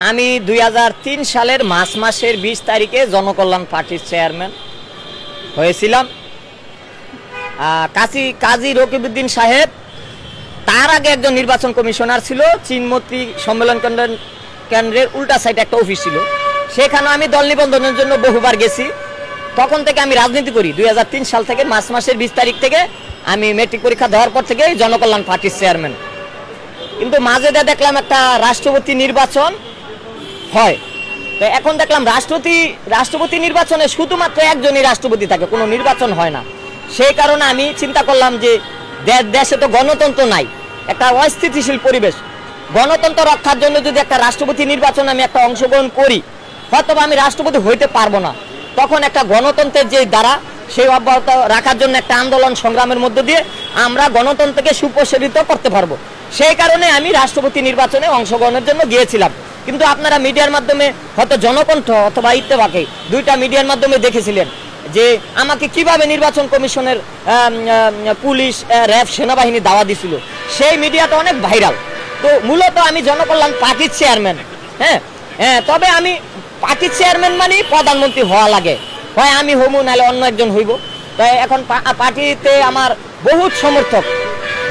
আমি 2003 সালের মার্চ মাসের 20 তারিখে জনকল্যাণ পার্টির চেয়ারম্যান হয়েছিলাম। কাজী রকিবউদ্দিন সাহেব তার আগে একজন নির্বাচন কমিশনার ছিল। চিনমতি সম্মেলন কেন্দ্রের উল্টা সাইডে একটা অফিস ছিল, সেখানে আমি দল নিবন্ধনের জন্য বহুবার গেছি। তখন থেকে আমি রাজনীতি করি। 2003 সাল থেকে মার্চ মাসের 20 তারিখ থেকে আমি মেট্রিক পরীক্ষা দেওয়ার পর থেকে জনকল্যাণ পার্টির চেয়ারম্যান। কিন্তু মাঝে দেখলাম একটা রাষ্ট্রপতি নির্বাচন হয়, তো এখন দেখলাম রাষ্ট্রপতি নির্বাচনে শুধুমাত্র একজনই রাষ্ট্রপতি থাকে, কোনো নির্বাচন হয় না। সেই কারণে আমি চিন্তা করলাম যে দেশে তো গণতন্ত্র নাই, একটা অস্থিতিশীল পরিবেশ, গণতন্ত্র রক্ষার জন্য যদি একটা রাষ্ট্রপতি নির্বাচন আমি একটা অংশগ্রহণ করি, হয়তো আমি রাষ্ট্রপতি হইতে পারবো না। তখন একটা গণতন্ত্রের যে দ্বারা সেই অব্যাহত রাখার জন্য একটা আন্দোলন সংগ্রামের মধ্য দিয়ে আমরা গণতন্ত্রকে সুপ্রসারিত করতে পারবো। সেই কারণে আমি রাষ্ট্রপতি নির্বাচনে অংশগ্রহণের জন্য গিয়েছিলাম। কিন্তু আপনারা মিডিয়ার মাধ্যমে হয়তো জনকণ্ঠ অথবা ইত্তেফাকে দুইটা মিডিয়ার মাধ্যমে দেখেছিলেন যে আমাকে কিভাবে নির্বাচন কমিশনের পুলিশ, র্যাব, সেনাবাহিনী দাওয়া দিছিল। সেই মিডিয়াটা অনেক ভাইরাল। তো মূলত আমি জনকল্যাণ পার্টির চেয়ারম্যান। তবে আমি পার্টির চেয়ারম্যান মানে প্রধানমন্ত্রী হওয়া লাগে, হয় আমি হমু নাহলে অন্য একজন হইব। তাই এখন পার্টিতে আমার বহুত সমর্থক,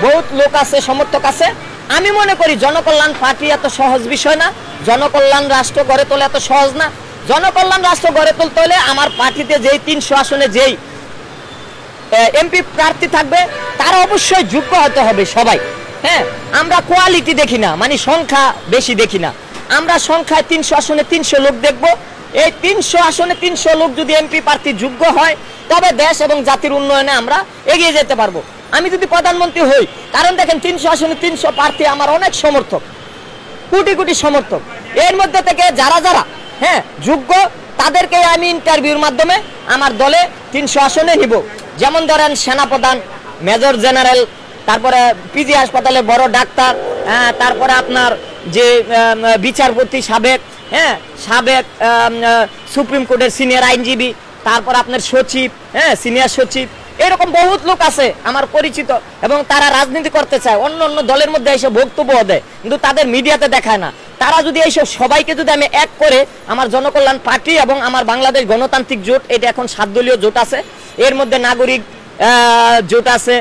বহুত লোক আছে, সমর্থক আছে। আমি মনে করি জনকল্যাণ পার্টি এত সহজ বিষয় না, জনকল্যাণ রাষ্ট্র গড়ে তোলা এত সহজ না। জনকল্যাণ রাষ্ট্র গড়ে তুলতে হলে আমার পার্টিতে যেই 300 আসনে যেই এমপি প্রার্থী থাকবে তারা অবশ্যই যোগ্য হতে হবে সবাই। আমরা কোয়ালিটি দেখি না, মানে সংখ্যা বেশি দেখি না। আমরা সংখ্যায় 300 আসনে 300 লোক দেখব। এই 300 আসনে 300 লোক যদি এমপি প্রার্থী যোগ্য হয়, তবে দেশ এবং জাতির উন্নয়নে আমরা এগিয়ে যেতে পারবো। আমি যদি প্রধানমন্ত্রী হই, কারণ দেখেন 300 আসনে 300 প্রার্থী আমার অনেক সমর্থক, কোটি কোটি সমর্থক। এর মধ্যে থেকে যারা যোগ্য তাদেরকে আমি ইন্টারভিউর মাধ্যমে আমার দলে 300 আসনে নিব। যেমন ধরেন সেনাপ্রধান, মেজর জেনারেল, তারপরে পিজি হাসপাতালে বড় ডাক্তার, তারপরে আপনার যে বিচারপতি সাবেক, সুপ্রিম কোর্টের সিনিয়র আইনজীবী, তারপর আপনার সচিব, সিনিয়র সচিব, এরকম বহুত লোক আছে আমার পরিচিত, এবং তারা রাজনীতি করতে চায়, অন্য অন্য দলের মধ্যে এসে বক্তব্য দেয়, কিন্তু তাদের মিডিয়াতে দেখায় না। তারা যদি এইসব সবাইকে যদি আমি এক করে আমার জনকল্যাণ পার্টি এবং আমার বাংলাদেশ গণতান্ত্রিক জোট, এটা এখন 7 দলীয় জোট আছে, এর মধ্যে নাগরিক জোট আছে,